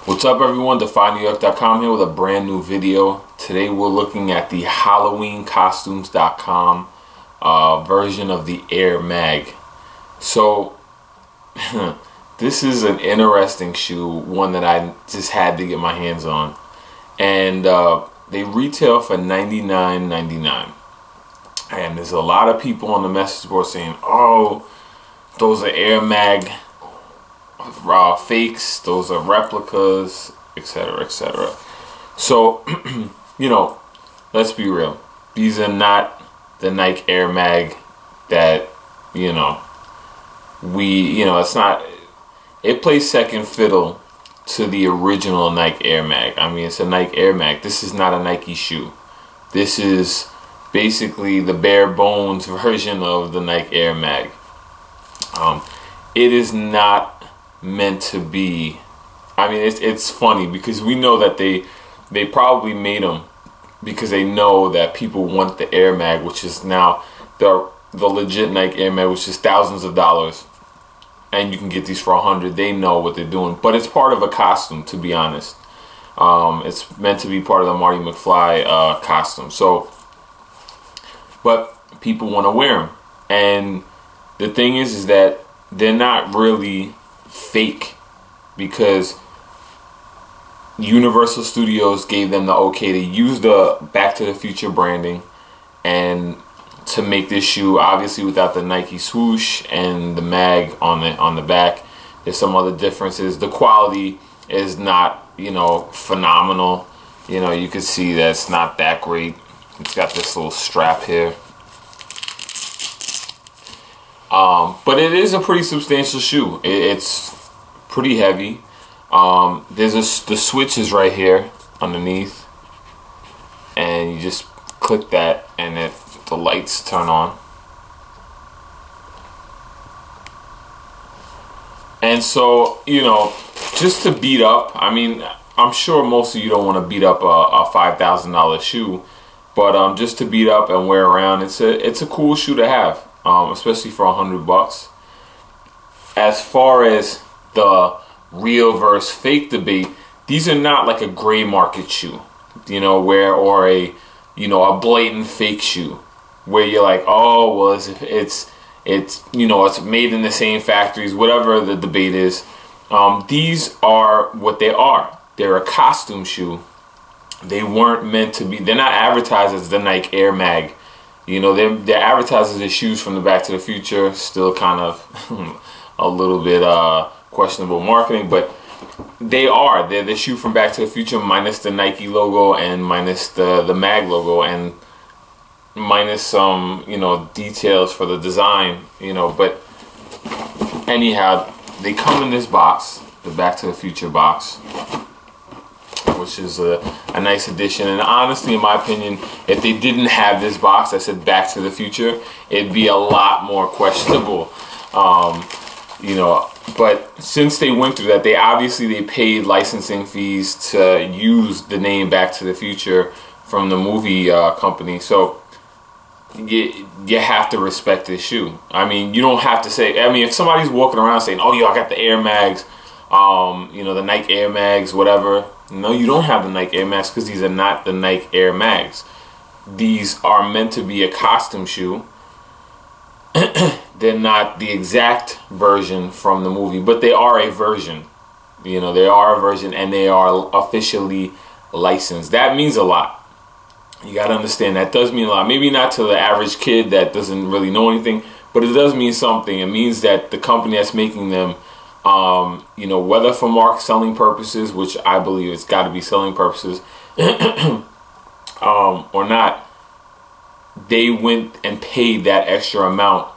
What's up everyone, DefyNewYork.com here with a brand new video. Today we're looking at the HalloweenCostumes.com version of the Air Mag. So this is an interesting shoe, one that I just had to get my hands on. And they retail for $99.99. And there's a lot of people on the message board saying, oh, those are Air Mag fakes, those are replicas, etc., etc. So, let's be real. These are not the Nike Air Mag that, it's not, it plays second fiddle to the original Nike Air Mag. I mean, it's a Nike Air Mag. This is not a Nike shoe. This is basically the bare bones version of the Nike Air Mag. It is not meant to be. I mean, it's funny because we know that they probably made them because they know that people want the Air Mag, which is now the legit Nike Air Mag, which is thousands of dollars, and you can get these for $100. They know what they're doing, but it's part of a costume, to be honest. It's meant to be part of the Marty McFly costume. So, but people want to wear them, and the thing is that they're not really fake because Universal Studios gave them the okay to use the Back to the Future branding and to make this shoe, obviously without the Nike swoosh and the mag on the back. There's some other differences. The quality is not, phenomenal. You can see that it's not that great. It's got this little strap here. But it is a pretty substantial shoe. It's pretty heavy. The switch is right here underneath, and you just click that, and the lights turn on. And so, just to beat up, I mean, I'm sure most of you don't want to beat up a $5,000 shoe, but just to beat up and wear around, it's a cool shoe to have. Especially for $100. As far as the real versus fake debate, these are not like a gray market shoe, or a blatant fake shoe, where you're like, oh well, it's made in the same factories, whatever the debate is. These are what they are. They're a costume shoe. They weren't meant to be. They're not advertised as the Nike Air Mag. They're advertised as the shoes from the Back to the Future. Still kind of a little bit questionable marketing, but they're the shoe from Back to the Future minus the Nike logo and minus the Mag logo and minus some details for the design. But anyhow, they come in this box, the Back to the Future box, which is a nice addition. And honestly, in my opinion, if they didn't have this box that said Back to the Future, it'd be a lot more questionable. But since they went through that, they paid licensing fees to use the name Back to the Future from the movie company. So you have to respect this shoe. I mean, you don't have to say, if somebody's walking around saying, oh, yo, I got the Air Mags, the Nike Air Mags, whatever. No, you don't have the Nike Air Mags because these are not the Nike Air Mags. These are meant to be a costume shoe. They're not the exact version from the movie, but they are a version. They are a version, and they are officially licensed. That means a lot. You got to understand, that does mean a lot. Maybe not to the average kid that doesn't really know anything, but it does mean something. It means that the company that's making them, whether for selling purposes, which I believe it's got to be selling purposes, or not, they went and paid that extra amount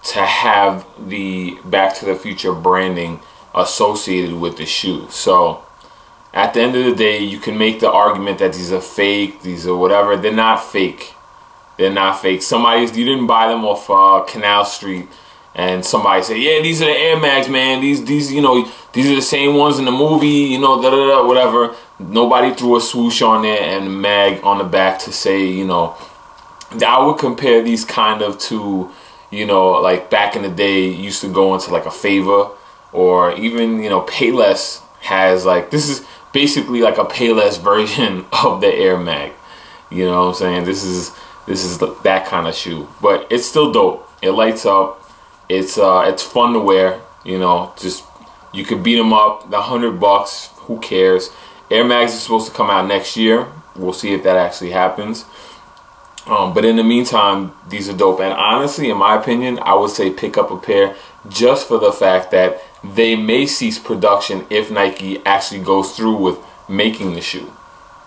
to have the Back to the Future branding associated with the shoe. So at the end of the day, you can make the argument that these are fake, these are whatever. They're not fake. They're not fake. You didn't buy them off Canal Street and somebody say, yeah, these are the Air Mags, man. These these are the same ones in the movie, whatever. Nobody threw a swoosh on there and a mag on the back to say, I would compare these kind of to, like back in the day, you used to go into like a Favor, or even, Payless has like, this is basically like a Payless version of the Air Mag. You know what I'm saying? This is that kind of shoe, but it's still dope. It lights up. It's fun to wear. You know, just you could beat them up. The $100, who cares? Air Mags is supposed to come out next year. We'll see if that actually happens. But in the meantime, these are dope. And honestly, in my opinion, I would say pick up a pair just for the fact that they may cease production if Nike actually goes through with making the shoe.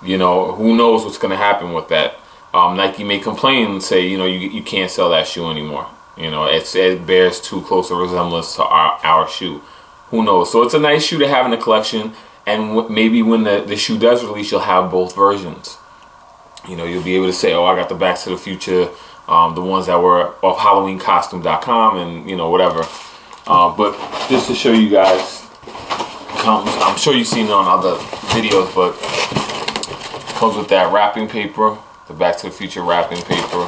You know, who knows what's going to happen with that. Nike may complain and say, you know, you can't sell that shoe anymore. You know, it bears too close a resemblance to our shoe. Who knows? So it's a nice shoe to have in the collection. And maybe when the shoe does release, you'll have both versions. You know, you'll be able to say, oh, I got the Back to the Future, the ones that were off HalloweenCostume.com and, you know, whatever. But just to show you guys, I'm sure you've seen it on other videos, but it comes with that wrapping paper, the Back to the Future wrapping paper.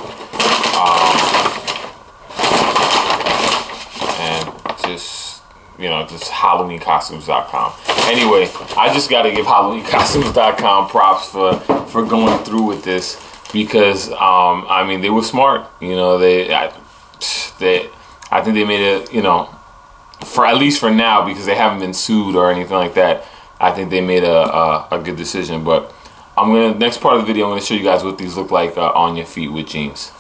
And just, you know, just HalloweenCostumes.com. Anyway, I just got to give HalloweenCostumes.com props for going through with this, because I mean, they were smart. You know, I think they made it, you know, for at least for now, because they haven't been sued or anything like that. I think they made a good decision. But next part of the video, I'm gonna show you guys what these look like on your feet with jeans.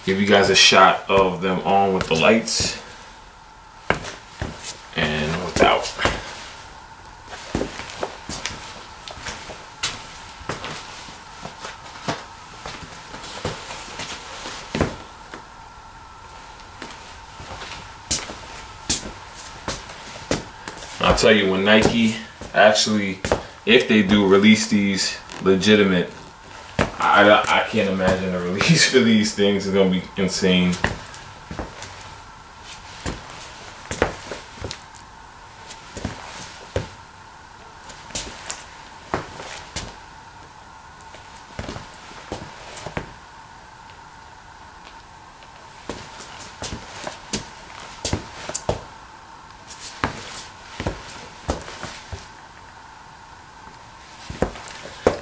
Give you guys a shot of them on with the lights and without. I'll tell you, when Nike actually, if they do release these legitimate, I can't imagine a release for these things is gonna be insane.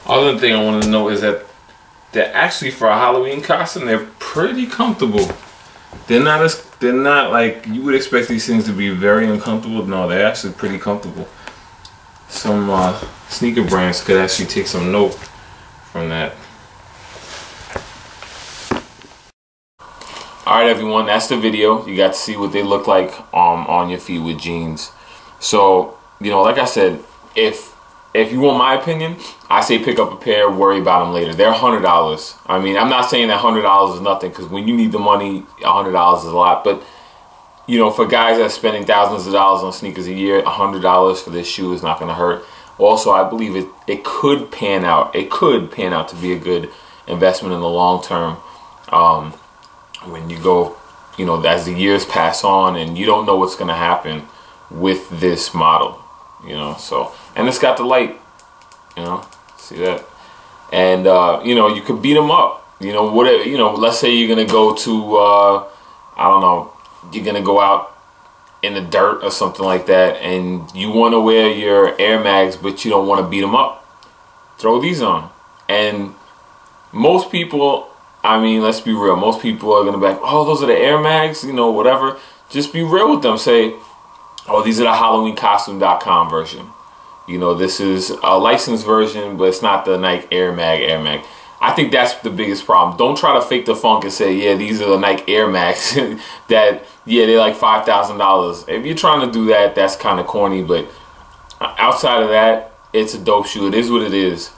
Other thing I want to know is that they're actually, for a Halloween costume, they're pretty comfortable. They're not like you would expect these things to be very uncomfortable. No, they're actually pretty comfortable. Some sneaker brands could actually take some note from that. Alright everyone, that's the video. You got to see what they look like on your feet with jeans. So, you know, like I said, if you want my opinion, I say pick up a pair, worry about them later. They're $100. I mean, I'm not saying that $100 is nothing, because when you need the money, $100 is a lot. But, you know, for guys that are spending thousands of dollars on sneakers a year, $100 for this shoe is not going to hurt. Also, I believe it could pan out. It could pan out to be a good investment in the long term. When you go, you know, as the years pass on and you don't know what's going to happen with this model, you know. So, and it's got the light, you know, see that? And, you know, you could beat them up, you know, whatever, you know, let's say you're going to go to, I don't know, you're going to go out in the dirt or something like that, and you want to wear your Air Mags, but you don't want to beat them up. Throw these on. And most people, I mean, let's be real, most people are going to be like, oh, those are the Air Mags, you know, whatever. Just be real with them. Say, oh, these are the HalloweenCostume.com version. You know, this is a licensed version, but it's not the Nike Air Mag. I think that's the biggest problem. Don't try to fake the funk and say, yeah, these are the Nike Air Mags that, yeah, they're like $5,000. If you're trying to do that, that's kind of corny. But outside of that, it's a dope shoe. It is what it is.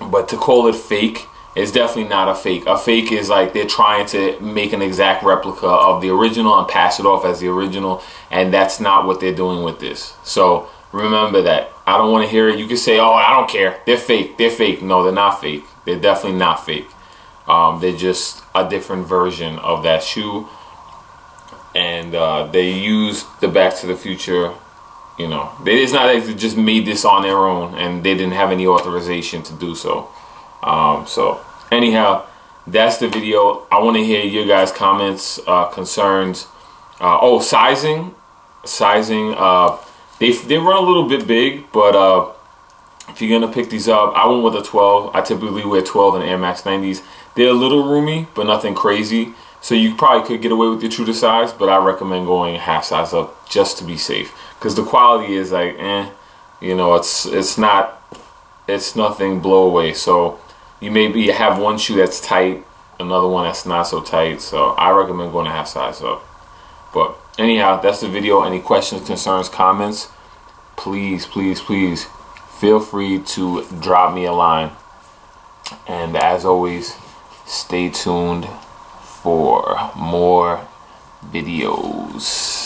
But to call it fake, it's definitely not a fake. A fake is like they're trying to make an exact replica of the original and pass it off as the original. And that's not what they're doing with this. So remember that. I don't want to hear it. You can say, oh, I don't care. They're fake. They're fake. No, they're not fake. They're definitely not fake. They're just a different version of that shoe. And they used the Back to the Future, you know. It's not like they just made this on their own and they didn't have any authorization to do so. So anyhow, that's the video. I want to hear your guys' comments, concerns. Oh, sizing. They run a little bit big, but if you're gonna pick these up, I went with a 12. I typically wear 12 and Air Max 90s. They're a little roomy, but nothing crazy. So you probably could get away with your true to size, but I recommend going half size up just to be safe, because the quality is like, you know, it's nothing blow away. So you maybe have one shoe that's tight, another one that's not so tight. So I recommend going a half size up. But anyhow, that's the video. Any questions, concerns, comments, please feel free to drop me a line. And as always, stay tuned for more videos.